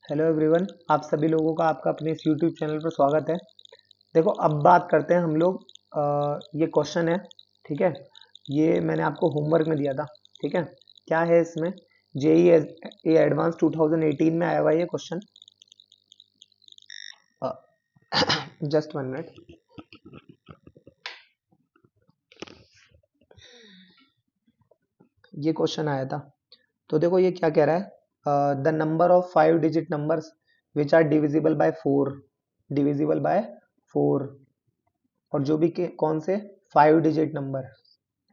Hello everyone, आप सभी लोगों का आपका अपने इस यूट्यूब चैनल पर स्वागत है। देखो, अब बात करते हैं हम लोग। ये क्वेश्चन है, ठीक है। ये मैंने आपको होमवर्क में दिया था, ठीक है। क्या है इसमें? जेई एडवांस 2018 में आया हुआ ये क्वेश्चन। Just 1 minute. ये क्वेश्चन आया था। तो देखो ये क्या कह रहा है, the number of 5 digit numbers which are divisible by 4, divisible by 4। और जो भी कौन से 5 डिजिट नंबर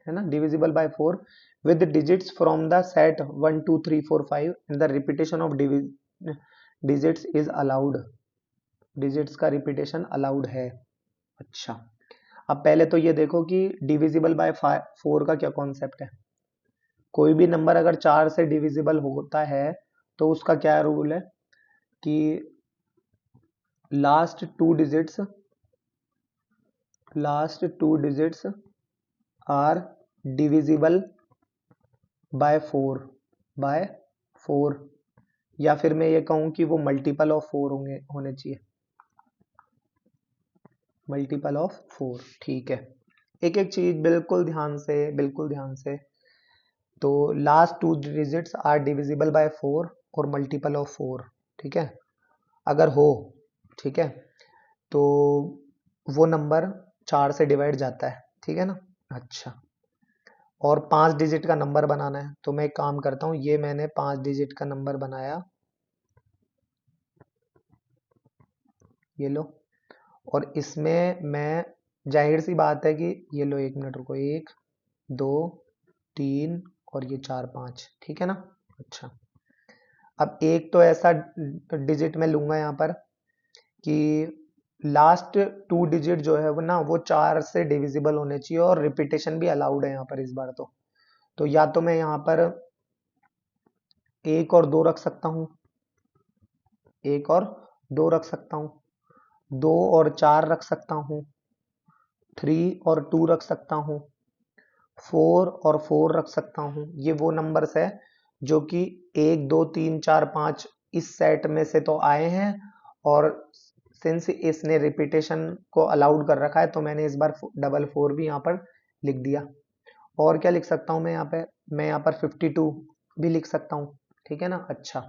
है ना, divisible by 4 with digits from the set 1 2 3 4 5 and the repetition of digits is allowed. Digits का रिपीटेशन अलाउड है। अच्छा, अब पहले तो ये देखो कि डिविजिबल बाय 4 का क्या कॉन्सेप्ट है। कोई भी नंबर अगर 4 से डिविजिबल होता है तो उसका क्या रूल है कि last two digits are divisible by 4 या फिर मैं ये कहूं कि वो मल्टीपल ऑफ 4 होने चाहिए। मल्टीपल ऑफ 4, ठीक है। एक एक चीज बिल्कुल ध्यान से, बिल्कुल ध्यान से। तो last 2 digits are divisible by 4 और मल्टीपल ऑफ 4, ठीक है। अगर हो, ठीक है, तो वो नंबर 4 से डिवाइड जाता है, ठीक है ना। अच्छा, और 5 डिजिट का नंबर बनाना है तो मैं एक काम करता हूँ, ये मैंने 5 डिजिट का नंबर बनाया, ये लो। और इसमें मैं, जाहिर सी बात है कि ये लो, 1 मिनट रुको, 1 2 3 और ये 4 5, ठीक है ना। अच्छा, अब एक तो ऐसा डिजिट मैं लूंगा यहाँ पर कि लास्ट 2 डिजिट जो है वो ना, वो 4 से डिविजिबल होने चाहिए और रिपीटेशन भी अलाउड है यहाँ पर इस बार। तो या तो मैं यहाँ पर 1 और 2 रख सकता हूँ, 1 और 2 रख सकता हूँ, 2 और 4 रख सकता हूँ, 3 और 2 रख सकता हूँ, 4 और 4 रख सकता हूँ। ये वो नंबर्स है जो कि 1 2 3 4 5 इस सेट में से तो आए हैं, और सिंस इसने रिपीटेशन को अलाउड कर रखा है तो मैंने इस बार डबल 4 भी यहाँ पर लिख दिया। और क्या लिख सकता हूँ मैं यहाँ पे? मैं यहाँ पर 52 भी लिख सकता हूँ, ठीक है ना। अच्छा,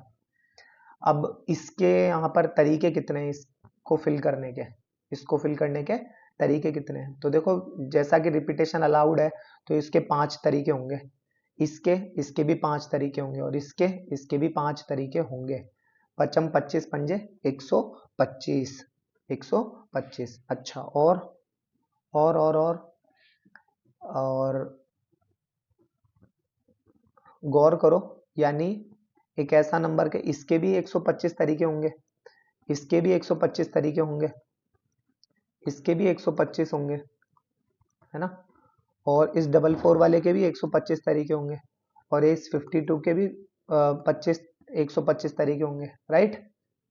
अब इसके यहाँ पर तरीके कितने हैं इसको फिल करने के? इसको फिल करने के तरीके कितने हैं? तो देखो, जैसा कि रिपीटेशन अलाउड है तो इसके 5 तरीके होंगे, इसके इसके भी 5 तरीके होंगे, और इसके भी 5 तरीके होंगे। पचम 25 पंजे 125, 125। अच्छा, और गौर करो, यानी एक ऐसा नंबर के इसके भी 125 तरीके होंगे, इसके भी 125 तरीके होंगे, इसके भी 125 होंगे, है ना। और इस डबल 4 वाले के भी 125 तरीके होंगे, और इस 52 के भी 25 125 तरीके होंगे, राइट।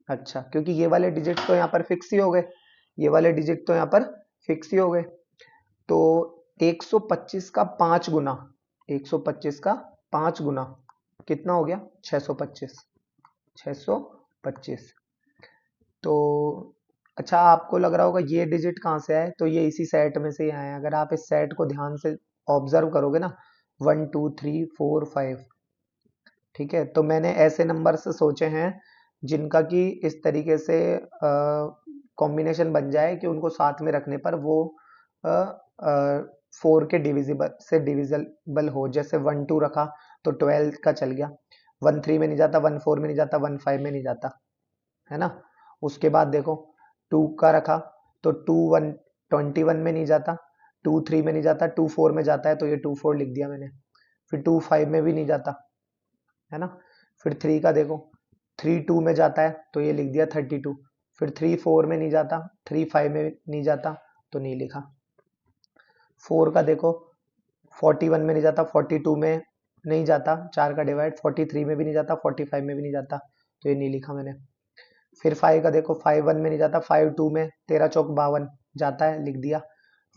अच्छा, क्योंकि ये वाले डिजिट तो यहाँ पर फिक्स ही हो गए, ये वाले डिजिट तो यहाँ पर फिक्स ही हो गए। तो 125 का 5 गुना, 125 का 5 गुना कितना हो गया? 625, 625। तो अच्छा, आपको लग रहा होगा ये डिजिट कहाँ से आए, तो ये इसी सेट में से ही आए हैं। अगर आप इस सेट को ध्यान से ऑब्जर्व करोगे ना, 1 2 3 4 5, ठीक है। तो मैंने ऐसे नंबर्स सोचे हैं जिनका कि इस तरीके से कॉम्बिनेशन बन जाए कि उनको साथ में रखने पर वो 4 के डिविजिबल से डिविजिबल हो। जैसे 1 2 रखा तो 12 का चल गया, 1 3 में नहीं जाता, 1 4 में नहीं जाता, 1 5 में नहीं जाता, है ना। उसके बाद देखो, 2 का रखा तो 21 में नहीं जाता, 2 3 में नहीं जाता, 2 4 में जाता है तो ये 2 4 लिख दिया मैंने। फिर 2 5 में भी नहीं जाता, है ना। फिर 3 का देखो, 3 2 में जाता है तो ये लिख दिया 32। फिर 3 4 में नहीं जाता, 3 5 में नहीं जाता तो नहीं लिखा। 4 का देखो, 41 में नहीं जाता, 42 में नहीं जाता, 4 का डिवाइड, 43 में भी नहीं जाता, 45 में भी नहीं जाता, तो ये नहीं लिखा मैंने। फिर 5 का देखो, 5 1 में नहीं जाता, 5 2 में 13 चौक 52 जाता है, लिख दिया।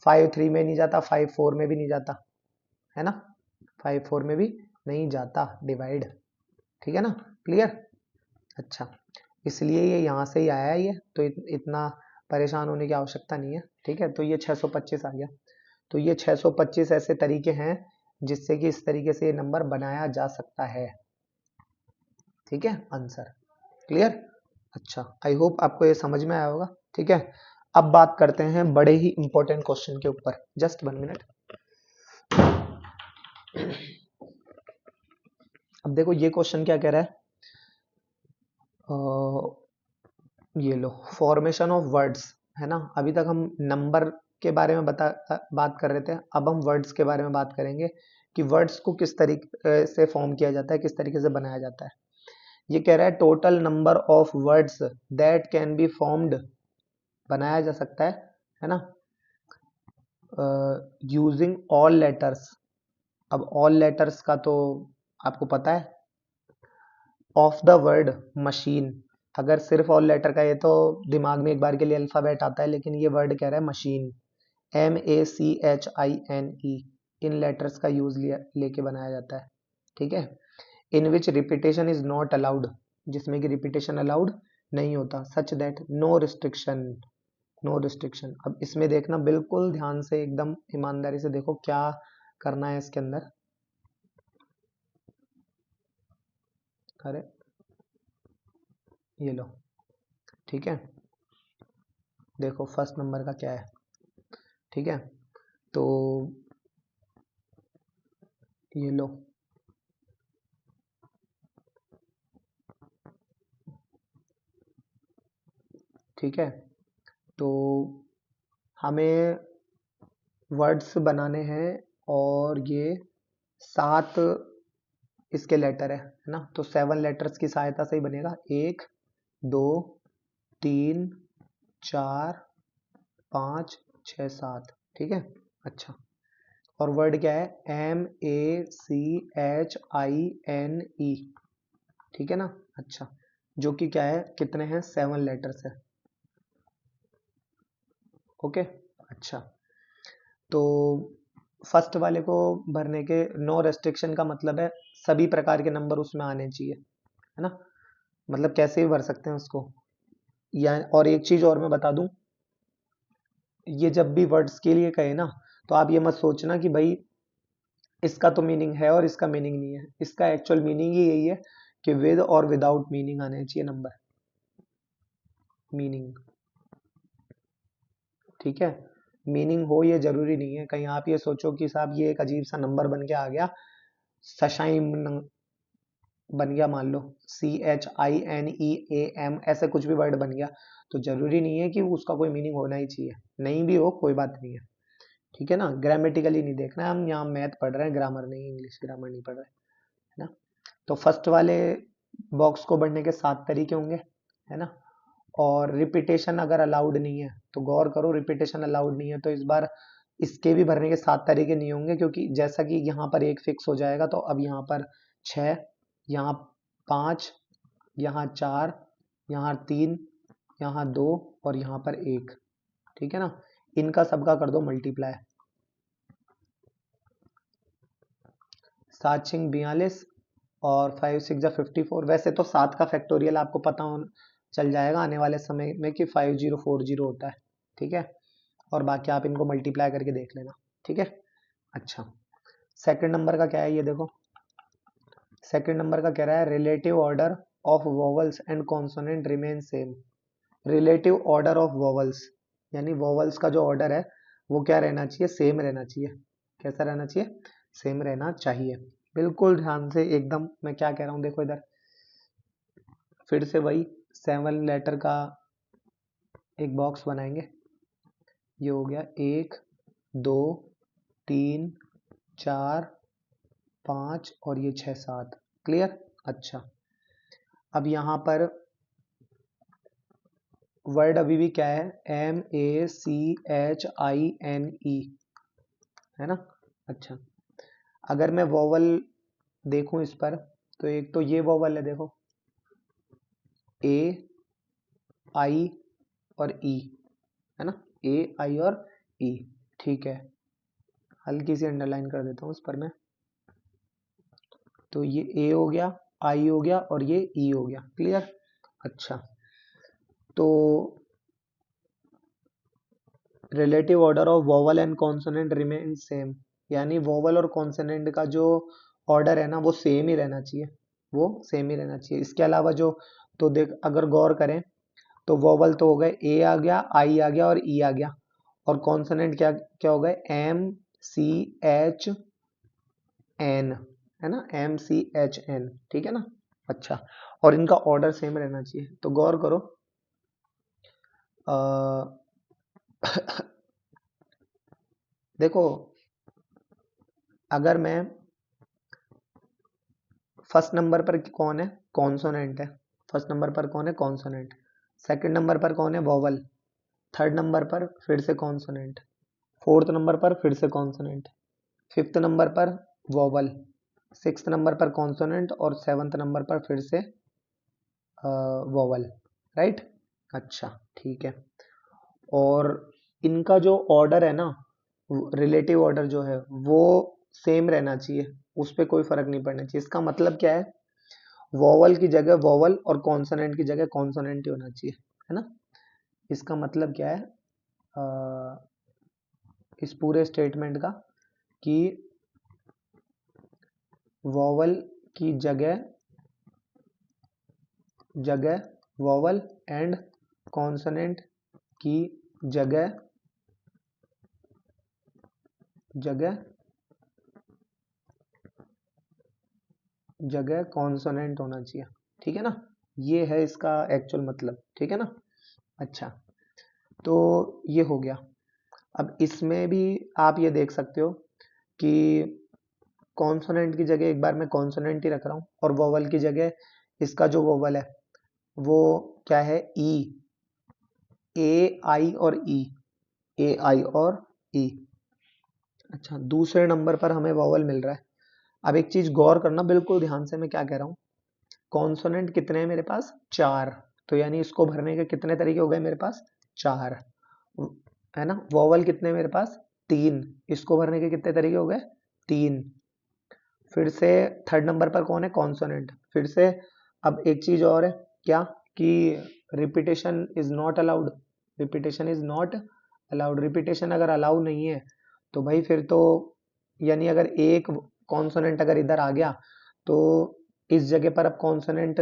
5 3 में नहीं जाता, 5 4 में भी नहीं जाता, है ना। 5 4 में भी नहीं जाता डिवाइड, ठीक है ना, क्लियर। अच्छा, इसलिए ये यहाँ से ही आया है, ये तो इतना परेशान होने की आवश्यकता नहीं है। ठीक है, तो ये 625 आ गया। तो ये 625 ऐसे तरीके हैं जिससे कि इस तरीके से ये नंबर बनाया जा सकता है। ठीक है, आंसर क्लियर। अच्छा, आई होप आपको ये समझ में आया होगा। ठीक है, अब बात करते हैं बड़े ही इंपॉर्टेंट क्वेश्चन के ऊपर। Just 1 minute. अब देखो ये क्वेश्चन क्या कह रहा है, ये लो, फॉर्मेशन ऑफ वर्ड्स, है ना। अभी तक हम नंबर के बारे में बात कर रहे थे, अब हम वर्ड्स के बारे में बात करेंगे कि वर्ड्स को किस तरीके से फॉर्म किया जाता है, किस तरीके से बनाया जाता है। ये कह रहा है total number of words that can be formed, बनाया जा सकता है ना, यूजिंग ऑल लेटर्स। अब ऑल लेटर्स का तो आपको पता है, ऑफ द वर्ड मशीन। अगर सिर्फ ऑल लेटर का ये तो दिमाग में एक बार के लिए अल्फाबेट आता है, लेकिन ये वर्ड कह रहा है मशीन, MACHINE, इन लेटर्स का यूज लेके बनाया जाता है। ठीक है, in which repetition is not allowed, जिसमें कि रिपीटेशन अलाउड नहीं होता, such that no restriction, no restriction. अब इसमें देखना बिल्कुल ध्यान से, एकदम ईमानदारी से देखो क्या करना है इसके अंदर। अरे ये लो, ठीक है, देखो फर्स्ट नंबर का क्या है। ठीक है, तो ये लो, ठीक है, तो हमें वर्ड्स बनाने हैं और ये 7 इसके लेटर है ना, तो 7 लेटर्स की सहायता से ही बनेगा। 1 2 3 4 5 6 7। ठीक है, अच्छा, और वर्ड क्या है, MACHINE। ठीक है ना, अच्छा, जो कि क्या है, कितने हैं, 7 लेटर्स है। ओके, अच्छा, तो फर्स्ट वाले को भरने के नो रेस्ट्रिक्शन का मतलब है सभी प्रकार के नंबर उसमें आने चाहिए, है ना, मतलब कैसे भी भर सकते हैं उसको। या और एक चीज और मैं बता दूं, ये जब भी वर्ड्स के लिए कहे ना, तो आप ये मत सोचना कि भाई इसका तो मीनिंग है और इसका मीनिंग नहीं है। इसका एक्चुअल मीनिंग ही यही है कि विद और विदाउट मीनिंग आने चाहिए नंबर, मीनिंग। ठीक है, मीनिंग हो ये जरूरी नहीं है, कहीं आप ये सोचो कि साहब ये एक अजीब सा नंबर बन के आ गया, सशाइम बन गया, मान लो CHINEAM, ऐसे कुछ भी वर्ड बन गया, तो जरूरी नहीं है कि उसका कोई मीनिंग होना ही चाहिए। नहीं भी हो कोई बात नहीं है। ठीक है ना, ग्रामेटिकली नहीं देखना है, हम यहाँ मैथ पढ़ रहे हैं, ग्रामर नहीं, इंग्लिश ग्रामर नहीं पढ़ रहे, है ना। तो फर्स्ट वाले बॉक्स को बढ़ने के 7 तरीके होंगे, है ना। और रिपीटेशन अगर अलाउड नहीं है तो गौर करो, रिपीटेशन अलाउड नहीं है तो इस बार इसके भी भरने के 7 तरीके नहीं होंगे, क्योंकि जैसा कि यहाँ पर एक फिक्स हो जाएगा, तो अब यहाँ पर 6, यहाँ 5, यहाँ 4, यहाँ 3, यहाँ 2 और यहाँ पर 1। ठीक है ना, इनका सबका कर दो मल्टीप्लाई, 7 6 42 और 5 6 54। वैसे तो 7 का फैक्टोरियल आपको पता हो चल जाएगा आने वाले समय में कि 5040 होता है। ठीक है, और बाकी आप इनको मल्टीप्लाई करके देख लेना। ठीक है, अच्छा, सेकंड नंबर का क्या है, ये देखो, सेकंड नंबर का कह रहा है relative order of vowels and consonant remain same. Relative order of vowels, यानी वोवल्स का जो ऑर्डर है वो क्या रहना चाहिए, सेम रहना चाहिए। कैसा रहना चाहिए, सेम रहना चाहिए। बिल्कुल ध्यान से, एकदम मैं क्या कह रहा हूँ, देखो इधर फिर से वही 7 लेटर का एक बॉक्स बनाएंगे। ये हो गया 1 2 3 4 5 और ये 6 7। क्लियर, अच्छा, अब यहाँ पर वर्ड अभी भी क्या है, MACHINE, है ना। अच्छा, अगर मैं वोवल देखूं इस पर, तो एक तो ये वोवल है, देखो A I और E, है ना, A I और E। ठीक है, हल्की सी अंडरलाइन कर देता हूँ इस पर मैं, तो ये A हो गया, I हो गया और ये E हो गया। क्लियर, अच्छा, तो relative order of vowel and consonant remain same, यानी वोवल और कॉन्सोनेंट का जो ऑर्डर है ना वो सेम ही रहना चाहिए, वो सेम ही रहना चाहिए। इसके अलावा जो, तो देख अगर गौर करें तो वोवल तो हो गए, ए आ गया, आई आ गया और ई आ गया, और कॉन्सोनेंट क्या क्या हो गए, एम सी एच एन, है ना, एम सी एच एन, ठीक है ना। अच्छा, और इनका ऑर्डर सेम रहना चाहिए। तो गौर करो, अ, देखो अगर मैं, फर्स्ट नंबर पर कौन है, कॉन्सोनेंट है, फर्स्ट नंबर पर कौन है, कॉन्सोनेंट, सेकंड नंबर पर कौन है, वोवल, थर्ड नंबर पर फिर से कॉन्सोनेंट, फोर्थ नंबर पर फिर से कॉन्सोनेंट, फिफ्थ नंबर पर वोवल, सिक्स्थ नंबर पर कॉन्सोनेंट और सेवंथ नंबर पर फिर से वोवल, राइट। अच्छा, ठीक है। और इनका जो ऑर्डर है ना, रिलेटिव ऑर्डर जो है वो सेम रहना चाहिए, उस पर कोई फर्क नहीं पड़ना चाहिए। इसका मतलब क्या है, वोवल की जगह वोवल और कॉन्सोनेंट की जगह कॉन्सोनेंट ही होना चाहिए, है ना। इसका मतलब क्या है, इस पूरे स्टेटमेंट का, कि वोवल की जगह जगह वोवल एंड कॉन्सोनेंट की जगह जगह जगह कॉन्सोनेंट होना चाहिए, ठीक है ना। ये है इसका एक्चुअल मतलब, ठीक है ना। अच्छा, तो ये हो गया। अब इसमें भी आप ये देख सकते हो कि कॉन्सोनेंट की जगह एक बार मैं कॉन्सोनेंट ही रख रहा हूँ, और वोवल की जगह इसका जो वोवल है वो क्या है, ई, ए आई और ई, ए आई और ई। अच्छा, दूसरे नंबर पर हमें वोवल मिल रहा है। अब एक चीज गौर करना बिल्कुल ध्यान से, मैं क्या कह रहा हूँ, कॉन्सोनेंट कितने हैं मेरे पास, चार, तो यानी इसको भरने के कितने तरीके हो गए मेरे पास, चार, है ना। वोवल कितने मेरे पास, तीन, इसको भरने के कितने तरीके हो गए, तीन। फिर से थर्ड नंबर पर कौन है, कॉन्सोनेंट, फिर से। अब एक चीज और है, क्या, कि repetition is not allowed, repetition is not allowed, repetition अगर अलाउ नहीं है तो भाई फिर तो, यानी अगर एक कॉन्सोनेंट अगर इधर आ गया तो इस जगह पर अब कॉन्सोनेंट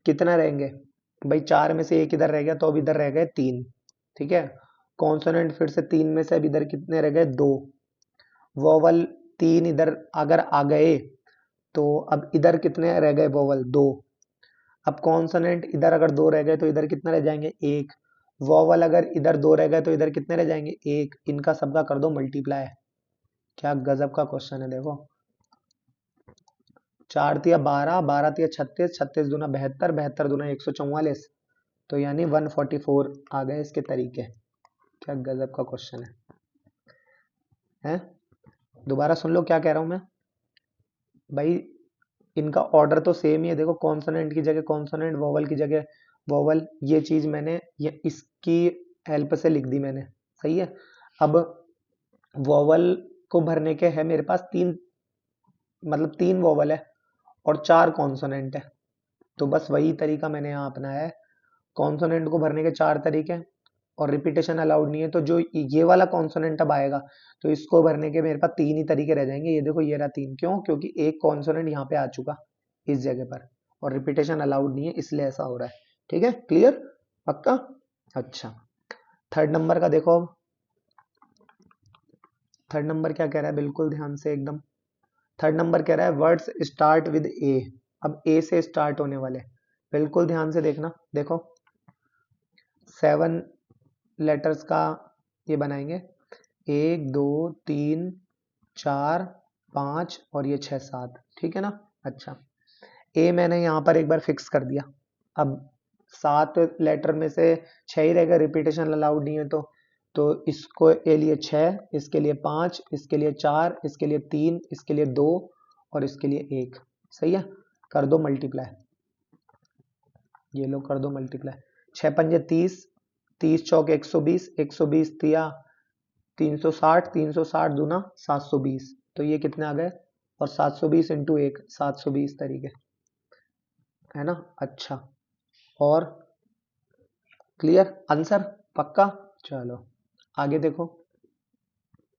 कितना रहेंगे, भाई चार में से एक इधर रह गया तो अब इधर रह गए तीन, ठीक है। कॉन्सोनेंट फिर से तीन में से अब इधर कितने रह गए, दो। वोवल तीन इधर अगर आ गए तो अब इधर कितने रह गए, वोवल दो। अब कॉन्सोनेंट इधर अगर दो रह गए तो इधर कितने रह जाएंगे, एक। वोवल अगर इधर दो रह गए तो इधर कितने रह जाएंगे, एक। इनका सबका कर दो मल्टीप्लाई। क्या गजब का क्वेश्चन है, देखो, चार तिया बारह, बारह तिया छत्तीस, छत्तीस दूना बहत्तर, बहत्तर दूना 144, तो यानी 144 आ गए इसके तरीके। क्या गजब का क्वेश्चन है। दोबारा सुन लो क्या कह रहा हूं मैं, भाई इनका ऑर्डर तो सेम ही है, देखो कॉन्सोनेंट की जगह कॉन्सोनेंट, वोवल की जगह वोवल, ये चीज मैंने ये इसकी हेल्प से लिख दी मैंने, सही है। अब वोवल को भरने के है मेरे पास तीन, मतलब तीन वोवल है और चार कॉन्सोनेंट है, तो बस वही तरीका मैंने यहाँ अपनाया है। कॉन्सोनेंट को भरने के चार तरीके हैं और रिपीटेशन अलाउड नहीं है, तो जो ये वाला कॉन्सोनेंट अब आएगा तो इसको भरने के मेरे पास तीन ही तरीके रह जाएंगे। ये देखो, ये रहा तीन, क्यों, क्योंकि एक कॉन्सोनेंट यहाँ पे आ चुका इस जगह पर और रिपीटेशन अलाउड नहीं है, इसलिए ऐसा हो रहा है। ठीक है, क्लियर, पक्का। अच्छा, थर्ड नंबर का देखो, अब थर्ड नंबर क्या कह रहा है, बिल्कुल ध्यान से एकदम। थर्ड नंबर कह रहा है वर्ड्स स्टार्ट विद ए। अब ए से स्टार्ट होने वाले, बिल्कुल ध्यान से देखना, देखो 7 लेटर्स का ये बनाएंगे, 1 2 3 4 5 और ये 6 7, ठीक है ना। अच्छा, ए मैंने यहाँ पर एक बार फिक्स कर दिया। अब 7 लेटर में से 6 ही रहेगा, रिपीटेशन अलाउड नहीं है तो इसको ए लिए 6, इसके लिए 5, इसके लिए 4, इसके लिए 3, इसके लिए 2 और इसके लिए 1, सही है। कर दो मल्टीप्लाई, ये लो कर दो मल्टीप्लाई, 6 पंजे 30, 30 चौक 120, 120 तिया 360, 360 दूना 720, तो ये कितने आ गए, और 720 इंटू एक 720 तरीके, है ना। अच्छा, और क्लियर आंसर पक्का। चलो आगे देखो,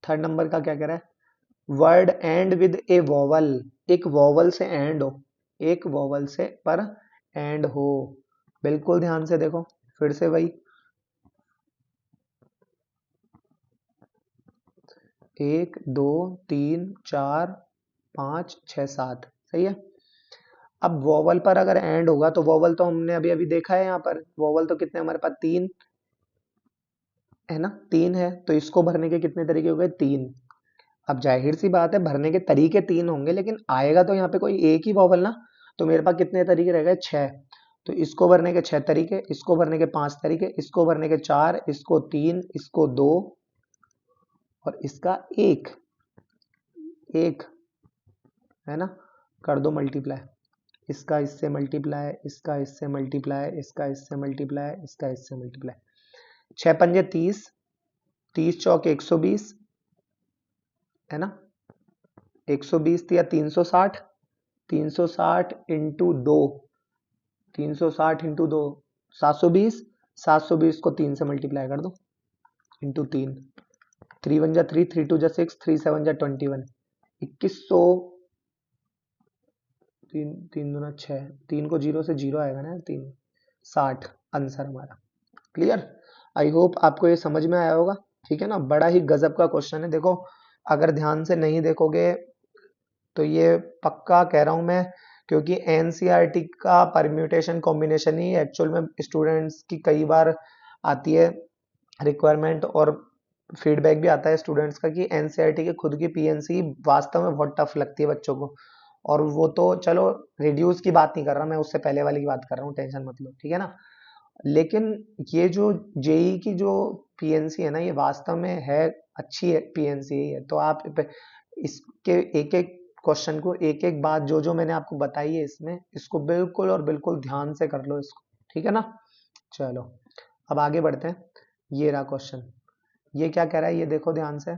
थर्ड नंबर का क्या कह रहा है, word and with A vowel, एक वोवल से एंड हो, एक वोवल से पर एंड हो। बिल्कुल ध्यान से देखो, फिर से वही 1 2 3 4 5 6 7 सही है। अब वोवल पर अगर एंड होगा तो वोवल तो हमने अभी अभी देखा है, यहाँ पर वोवल तो कितने हमारे पास 3 है ना, 3 है, तो इसको भरने के कितने तरीके हो गए, 3। अब जाहिर सी बात है भरने के तरीके 3 होंगे, लेकिन आएगा तो यहाँ पे कोई एक ही वोवल ना, तो मेरे पास कितने तरीके रह गए, 6। तो इसको भरने के 6 तरीके, इसको भरने के 5 तरीके, इसको भरने के 4, इसको 3, इसको 2 और इसका 1 1 है ना। कर दो मल्टीप्लाई, इसका इससे मल्टीप्लाई, इसका इससे मल्टीप्लाई, इसका इससे मल्टीप्लाई, इसका इससे मल्टीप्लाई। 6 पंजे 30, 30 चौक 120 है ना, 120 या 360, 360 इंटू 2, 360 इंटू 2 720, 720 को 3 से मल्टीप्लाई कर दो इंटू 3, 3 1 जा 3, 3 2 जा 6, 3 7 जा 21, 2100, 3 3 दूना 6, 3 को 0 से 0 आएगा ना, 3 60 आंसर हमारा। क्लियर, आई होप आपको ये समझ में आया होगा। ठीक है ना, बड़ा ही गजब का क्वेश्चन है। देखो अगर ध्यान से नहीं देखोगे तो ये पक्का कह रहा हूं मैं, क्योंकि एनसीईआरटी का परम्यूटेशन कॉम्बिनेशन ही एक्चुअल में स्टूडेंट्स की कई बार आती है रिक्वायरमेंट, और फीडबैक भी आता है स्टूडेंट्स का कि एनसीईआरटी की खुद की पीएनसी वास्तव में बहुत टफ लगती है बच्चों को। और वो तो चलो रिड्यूस की बात नहीं कर रहा मैं, उससे पहले वाली की बात कर रहा हूँ, टेंशन मत लो, ठीक है ना। लेकिन ये जो जेई की जो पीएनसी है ना, ये वास्तव में है अच्छी है पीएनसी है। तो आप इसके एक एक क्वेश्चन को, एक एक बात जो जो मैंने आपको बताई है इसमें, इसको बिल्कुल और बिल्कुल ध्यान से कर लो इसको, ठीक है ना। चलो अब आगे बढ़ते हैं। ये रहा क्वेश्चन, ये क्या कह रहा है ये देखो ध्यान से।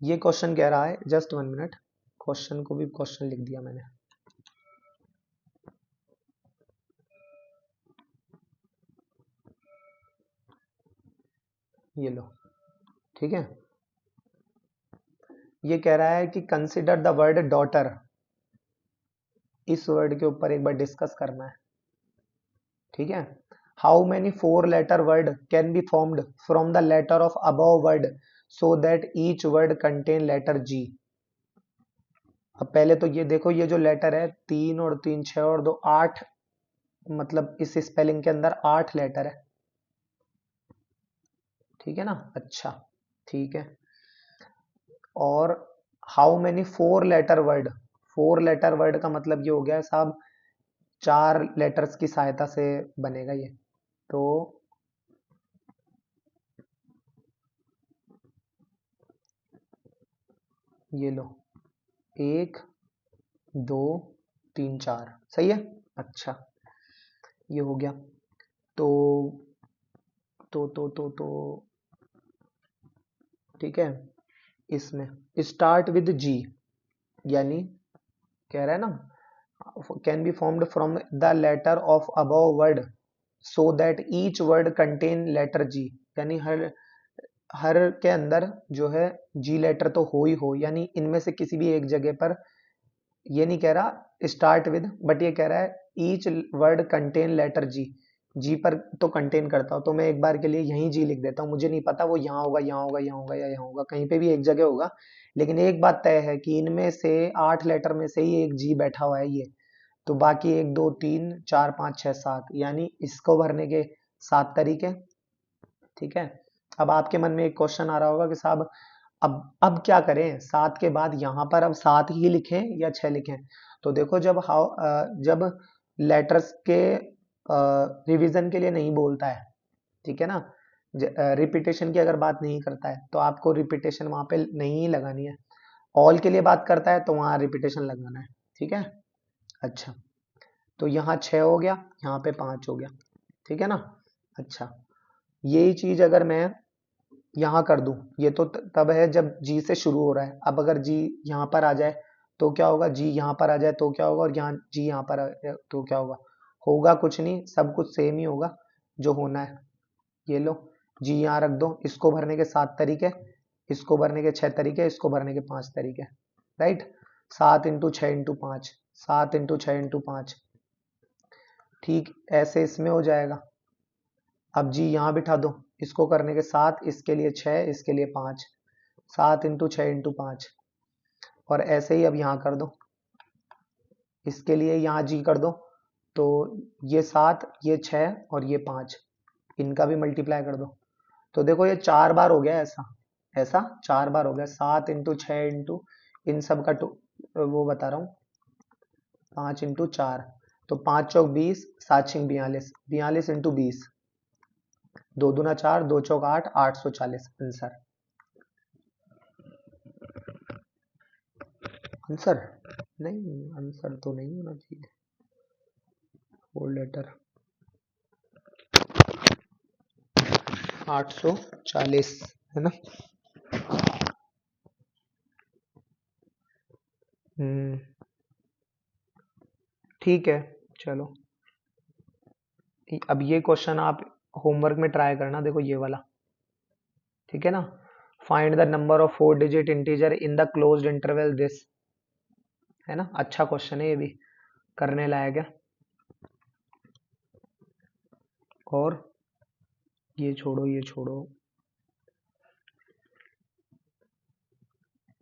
ये क्वेश्चन कह रहा है, जस्ट 1 मिनट, क्वेश्चन को भी क्वेश्चन लिख दिया मैंने। ये लो, ठीक है। ये कह रहा है कि कंसिडर द वर्ड डॉटर, इस वर्ड के ऊपर एक बार डिस्कस करना है, ठीक है। How many 4 letter word can be formed from the letter of above word so that each word contain letter G. अब पहले तो ये देखो, ये जो लेटर है 3 और 3 6 और 2 8, मतलब इस स्पेलिंग के अंदर 8 लेटर है, ठीक है ना। अच्छा ठीक है, और how many 4 letter word, 4 letter word का मतलब ये हो गया साहब 4 लेटर्स की सहायता से बनेगा ये। तो ये लो 1 2 3 4 सही है। अच्छा ये हो गया। तो तो ठीक है, इसमें स्टार्ट विद जी, यानी कह रहा है ना can be formed from the letter of above word so that each word contain letter G, यानी हर हर के अंदर जो है जी लेटर तो हो ही हो, यानी इनमें से किसी भी एक जगह पर, ये नहीं कह रहा स्टार्ट विद, बट ये कह रहा है ईच वर्ड कंटेन लेटर जी, जी पर तो कंटेन करता हो, तो मैं एक बार के लिए यहीं जी लिख देता हूँ, मुझे नहीं पता वो यहाँ होगा यहाँ होगा यहाँ होगा या यहाँ होगा, कहीं पे भी एक जगह होगा। लेकिन एक बात तय है कि इनमें से 8 लेटर में से ही एक जी बैठा हुआ है ये, तो बाकी 1 2 3 4 5 6 7, यानी इसको भरने के 7 तरीके, ठीक है। अब आपके मन में एक क्वेश्चन आ रहा होगा कि साहब अब क्या करें, 7 के बाद यहाँ पर अब 7 ही लिखें या 6 लिखें। तो देखो जब लेटर्स के रिवीजन के लिए नहीं बोलता है, ठीक है ना, रिपीटेशन की अगर बात नहीं करता है तो आपको रिपीटेशन वहां पे नहीं लगानी है। ऑल के लिए बात करता है तो वहां रिपीटेशन लगाना है, ठीक है। अच्छा तो यहाँ 6 हो गया, यहाँ पे 5 हो गया, ठीक है ना। अच्छा यही चीज अगर मैं यहाँ कर दूं, ये तो तब है जब जी से शुरू हो रहा है। अब अगर जी यहाँ पर आ जाए तो क्या होगा, जी यहाँ पर आ जाए तो क्या होगा, और यहाँ जी यहाँ पर आ जाए तो क्या होगा, होगा कुछ नहीं, सब कुछ सेम ही होगा जो होना है। ये लो जी यहाँ रख दो, इसको भरने के 7 तरीके, इसको भरने के 6 तरीके, इसको भरने के 5 तरीके, right. 7 into 6 into 5, 7 into 6 into 5, ठीक ऐसे इसमें हो जाएगा। अब जी यहाँ बिठा दो, इसको करने के 7, इसके लिए 6, इसके लिए 5, 7 इंटू 6 इंटू 5, और ऐसे ही अब यहाँ कर दो, इसके लिए यहाँ जी कर दो, तो ये 7, ये 6 और ये 5, इनका भी मल्टीप्लाई कर दो। तो देखो ये 4 बार हो गया, ऐसा ऐसा 4 बार हो गया। 7 इंटू 6 इंटू इन सब का वो बता रहा हूँ, 5 इंटू 4, तो 5 चौक 20, 7 छिंग 42, 42 इंटू 20, 2 दूना 4, 2 चौक 8, 840 आंसर। आंसर नहीं, आंसर तो नहीं होना चाहिए, फोर लेटर 840 है ना। ठीक है चलो, अब ये क्वेश्चन आप होमवर्क में ट्राई करना, देखो ये वाला, ठीक है ना। Find the number of 4 digit integer in the closed interval this, है ना। अच्छा क्वेश्चन है ये भी, करने लायक है। और ये छोड़ो, ये छोड़ो,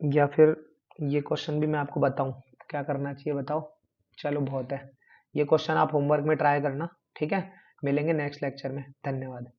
या फिर ये क्वेश्चन भी मैं आपको बताऊं क्या करना चाहिए, बताओ। चलो बहुत है, ये क्वेश्चन आप होमवर्क में ट्राई करना, ठीक है। मिलेंगे नेक्स्ट लेक्चर में, धन्यवाद।